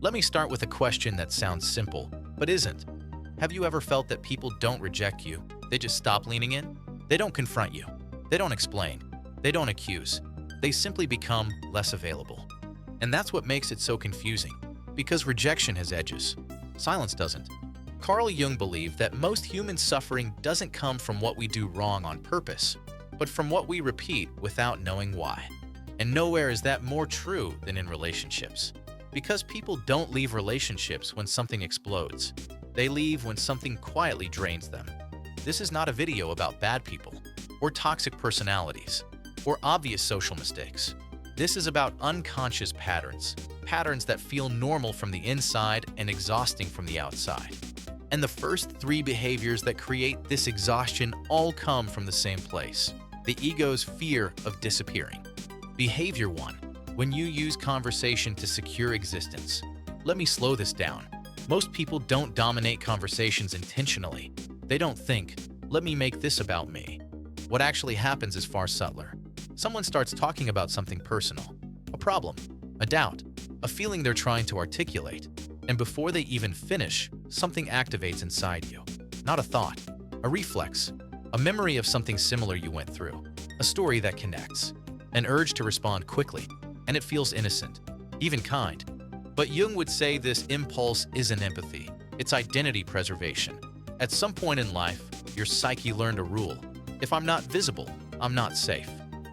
Let me start with a question that sounds simple, but isn't. Have you ever felt that people don't reject you? They just stop leaning in? They don't confront you. They don't explain. They don't accuse. They simply become less available. And that's what makes it so confusing, because rejection has edges. Silence doesn't. Carl Jung believed that most human suffering doesn't come from what we do wrong on purpose, but from what we repeat without knowing why. And nowhere is that more true than in relationships. Because people don't leave relationships when something explodes. They leave when something quietly drains them. This is not a video about bad people, or toxic personalities, or obvious social mistakes. This is about unconscious patterns that feel normal from the inside and exhausting from the outside. And the first three behaviors that create this exhaustion all come from the same place: the ego's fear of disappearing. Behavior 1. When you use conversation to secure existence. Let me slow this down. Most people don't dominate conversations intentionally. They don't think, let me make this about me. What actually happens is far subtler. Someone starts talking about something personal, a problem, a doubt, a feeling they're trying to articulate, and before they even finish, something activates inside you. Not a thought, a reflex, a memory of something similar you went through, a story that connects, an urge to respond quickly, and it feels innocent, even kind. But Jung would say this impulse isn't empathy, it's identity preservation. At some point in life, your psyche learned a rule: if I'm not visible, I'm not safe.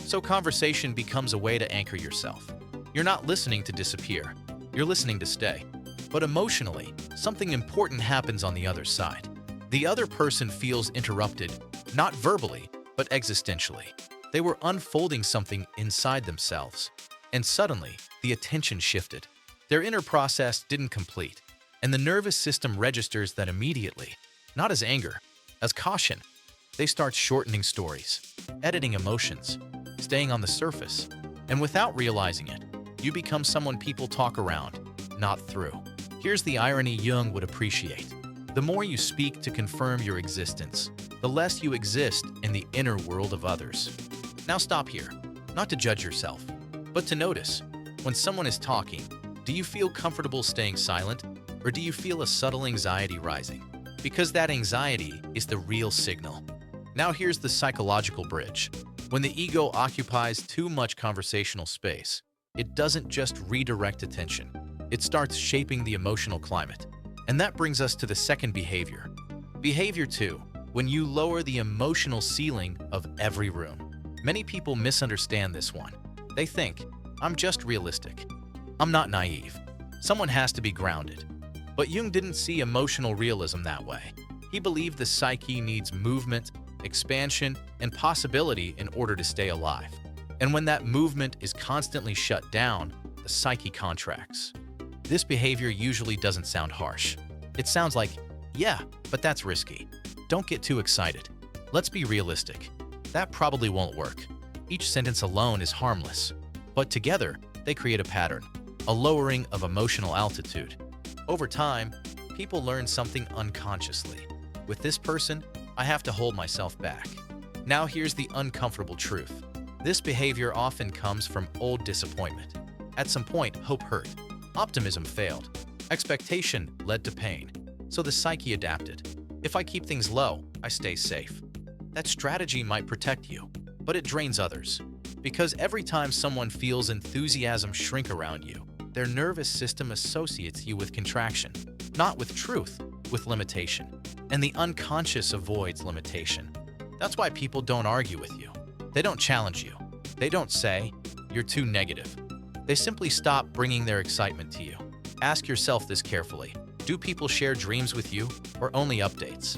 So conversation becomes a way to anchor yourself. You're not listening to disappear, you're listening to stay. But emotionally, something important happens on the other side. The other person feels interrupted, not verbally, but existentially. They were unfolding something inside themselves. And suddenly, the attention shifted. Their inner process didn't complete, and the nervous system registers that immediately, not as anger, as caution. They start shortening stories, editing emotions, staying on the surface, and without realizing it, you become someone people talk around, not through. Here's the irony Jung would appreciate. The more you speak to confirm your existence, the less you exist in the inner world of others. Now stop here, not to judge yourself, but to notice. When someone is talking, do you feel comfortable staying silent, or do you feel a subtle anxiety rising? Because that anxiety is the real signal. Now here's the psychological bridge. When the ego occupies too much conversational space, it doesn't just redirect attention. It starts shaping the emotional climate. And that brings us to the second behavior. Behavior 2. When you lower the emotional ceiling of every room. Many people misunderstand this one. They think, I'm just realistic. I'm not naive. Someone has to be grounded. But Jung didn't see emotional realism that way. He believed the psyche needs movement, expansion, and possibility in order to stay alive. And when that movement is constantly shut down, the psyche contracts. This behavior usually doesn't sound harsh. It sounds like, yeah, but that's risky. Don't get too excited. Let's be realistic. That probably won't work. Each sentence alone is harmless, but together they create a pattern, a lowering of emotional altitude. Over time, people learn something unconsciously. With this person, I have to hold myself back. Now here's the uncomfortable truth. This behavior often comes from old disappointment. At some point, hope hurt. Optimism failed. Expectation led to pain. So the psyche adapted. If I keep things low, I stay safe. That strategy might protect you, but it drains others. Because every time someone feels enthusiasm shrink around you, their nervous system associates you with contraction, not with truth, with limitation. And the unconscious avoids limitation. That's why people don't argue with you. They don't challenge you. They don't say, you're too negative. They simply stop bringing their excitement to you. Ask yourself this carefully. Do people share dreams with you, or only updates?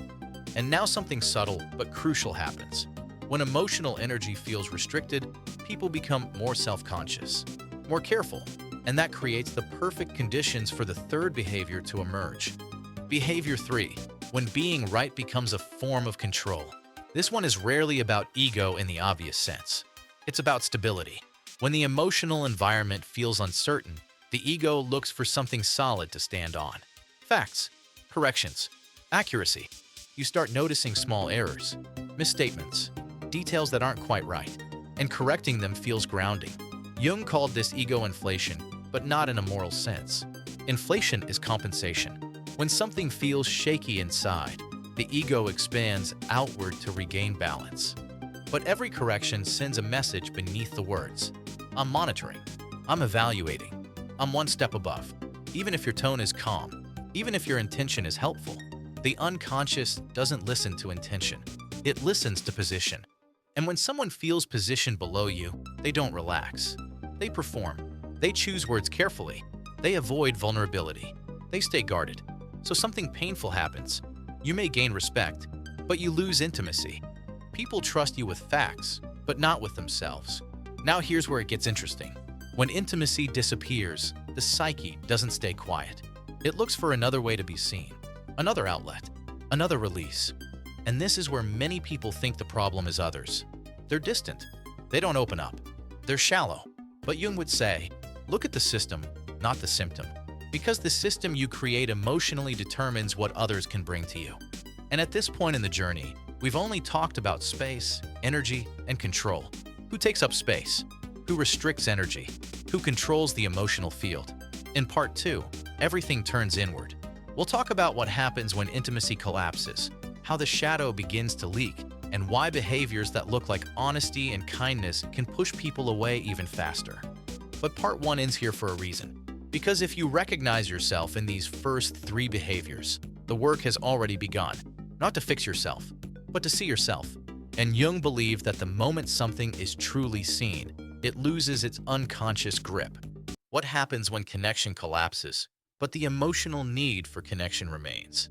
And now something subtle but crucial happens. When emotional energy feels restricted, people become more self-conscious, more careful, and that creates the perfect conditions for the third behavior to emerge. Behavior 3. When being right becomes a form of control. This one is rarely about ego in the obvious sense. It's about stability. When the emotional environment feels uncertain, the ego looks for something solid to stand on. Facts, corrections, accuracy. You start noticing small errors, misstatements, details that aren't quite right, and correcting them feels grounding. Jung called this ego inflation, but not in a moral sense. Inflation is compensation. When something feels shaky inside, the ego expands outward to regain balance. But every correction sends a message beneath the words. I'm monitoring. I'm evaluating. I'm one step above. Even if your tone is calm, even if your intention is helpful, the unconscious doesn't listen to intention. It listens to position. And when someone feels positioned below you, they don't relax. They perform. They choose words carefully. They avoid vulnerability. They stay guarded. So something painful happens. You may gain respect, but you lose intimacy. People trust you with facts, but not with themselves. Now here's where it gets interesting. When intimacy disappears, the psyche doesn't stay quiet. It looks for another way to be seen, another outlet, another release. And this is where many people think the problem is others. They're distant. They don't open up. They're shallow. But Jung would say, look at the system, not the symptom. Because the system you create emotionally determines what others can bring to you. And at this point in the journey, we've only talked about space, energy, and control. Who takes up space? Who restricts energy? Who controls the emotional field? In part 2, everything turns inward. We'll talk about what happens when intimacy collapses, how the shadow begins to leak, and why behaviors that look like honesty and kindness can push people away even faster. But part 1 ends here for a reason. Because if you recognize yourself in these first 3 behaviors, the work has already begun. Not to fix yourself, but to see yourself. And Jung believed that the moment something is truly seen, it loses its unconscious grip. What happens when connection collapses, but the emotional need for connection remains?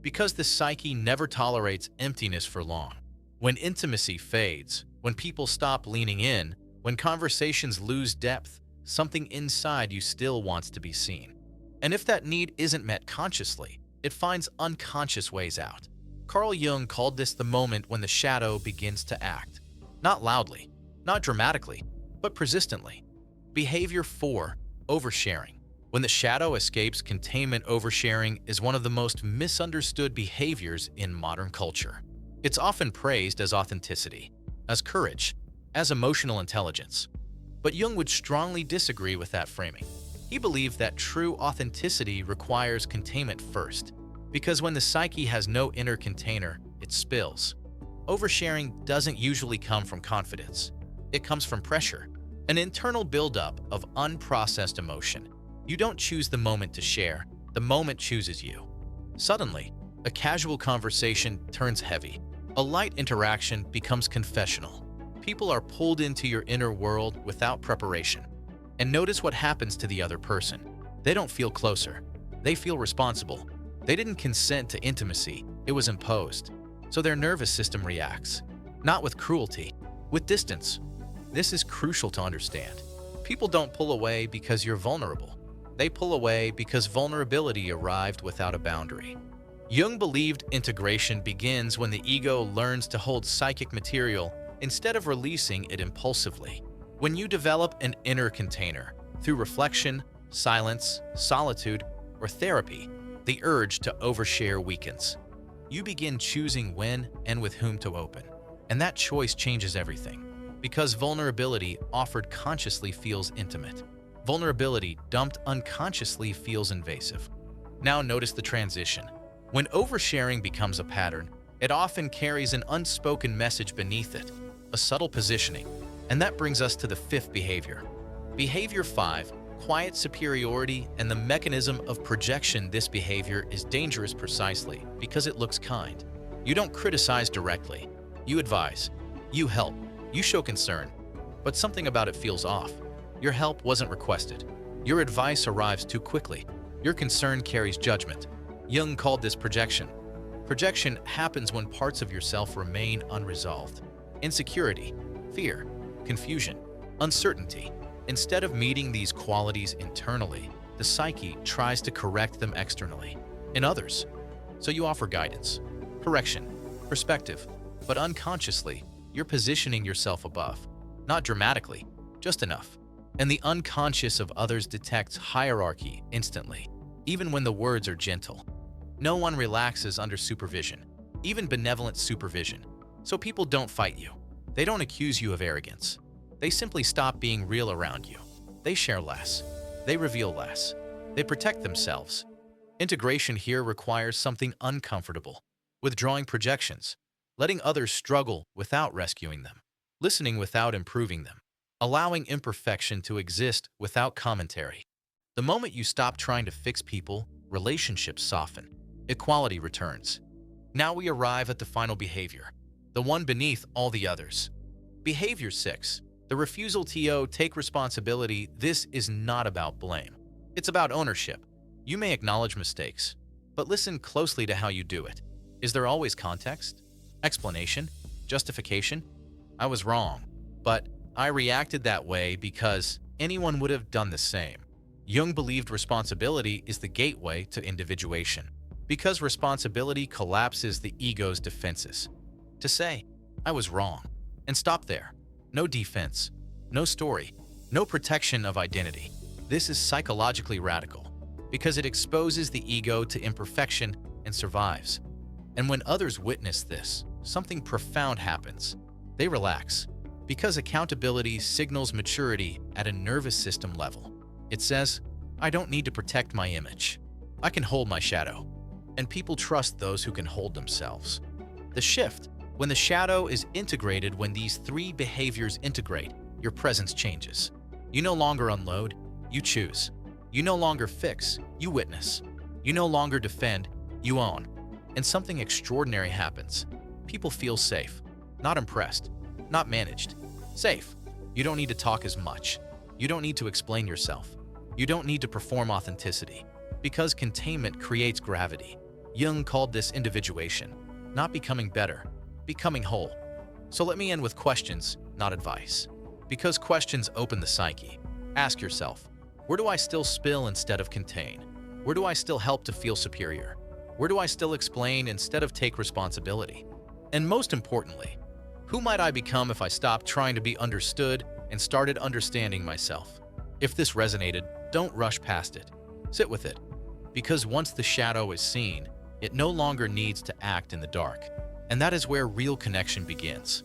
Because the psyche never tolerates emptiness for long. When intimacy fades, when people stop leaning in, when conversations lose depth, something inside you still wants to be seen. And if that need isn't met consciously, it finds unconscious ways out. Carl Jung called this the moment when the shadow begins to act. Not loudly, not dramatically, but persistently. Behavior 4, oversharing. When the shadow escapes containment, oversharing is one of the most misunderstood behaviors in modern culture. It's often praised as authenticity, as courage, as emotional intelligence. But Jung would strongly disagree with that framing. He believed that true authenticity requires containment first, because when the psyche has no inner container, it spills. Oversharing doesn't usually come from confidence. It comes from pressure, an internal buildup of unprocessed emotion. You don't choose the moment to share, the moment chooses you. Suddenly, a casual conversation turns heavy. A light interaction becomes confessional. People are pulled into your inner world without preparation. And notice what happens to the other person. They don't feel closer. They feel responsible. They didn't consent to intimacy. It was imposed. So their nervous system reacts. Not with cruelty, with distance. This is crucial to understand. People don't pull away because you're vulnerable. They pull away because vulnerability arrived without a boundary. Jung believed integration begins when the ego learns to hold psychic material instead of releasing it impulsively. When you develop an inner container through reflection, silence, solitude, or therapy, the urge to overshare weakens. You begin choosing when and with whom to open. And that choice changes everything. Because vulnerability offered consciously feels intimate. Vulnerability dumped unconsciously feels invasive. Now notice the transition. When oversharing becomes a pattern, it often carries an unspoken message beneath it, a subtle positioning. And that brings us to the 5th behavior. Behavior 5, quiet superiority and the mechanism of projection. This behavior is dangerous precisely because it looks kind. You don't criticize directly. You advise. You help. You show concern. But something about it feels off. Your help wasn't requested. Your advice arrives too quickly. Your concern carries judgment. Jung called this projection. Projection happens when parts of yourself remain unresolved. Insecurity, fear, confusion, uncertainty. Instead of meeting these qualities internally, the psyche tries to correct them externally, in others. So you offer guidance, correction, perspective, but unconsciously, you're positioning yourself above. Not dramatically, just enough. And the unconscious of others detects hierarchy instantly, even when the words are gentle. No one relaxes under supervision, even benevolent supervision. So people don't fight you. They don't accuse you of arrogance. They simply stop being real around you. They share less. They reveal less. They protect themselves. Integration here requires something uncomfortable: withdrawing projections, letting others struggle without rescuing them, listening without improving them, allowing imperfection to exist without commentary. The moment you stop trying to fix people, relationships soften. Equality returns. Now we arrive at the final behavior, the one beneath all the others. Behavior 6. The refusal to take responsibility. This is not about blame. It's about ownership. You may acknowledge mistakes, but listen closely to how you do it. Is there always context? Explanation? Justification? I was wrong, but I reacted that way because anyone would have done the same. Jung believed responsibility is the gateway to individuation, because responsibility collapses the ego's defenses. To say, I was wrong, and stop there. No defense, no story, no protection of identity. This is psychologically radical, because it exposes the ego to imperfection and survives. And when others witness this, something profound happens. They relax, because accountability signals maturity at a nervous system level. It says, I don't need to protect my image. I can hold my shadow. And people trust those who can hold themselves. The shift, when the shadow is integrated, when these three behaviors integrate, your presence changes. You no longer unload, you choose. You no longer fix, you witness. You no longer defend, you own. And something extraordinary happens. People feel safe, not impressed, not managed. Safe. You don't need to talk as much. You don't need to explain yourself. You don't need to perform authenticity, because containment creates gravity. Jung called this individuation, not becoming better, becoming whole. So let me end with questions, not advice. Because questions open the psyche. Ask yourself, where do I still spill instead of contain? Where do I still help to feel superior? Where do I still explain instead of take responsibility? And most importantly, who might I become if I stopped trying to be understood and started understanding myself? If this resonated, don't rush past it. Sit with it. Because once the shadow is seen, it no longer needs to act in the dark. And that is where real connection begins.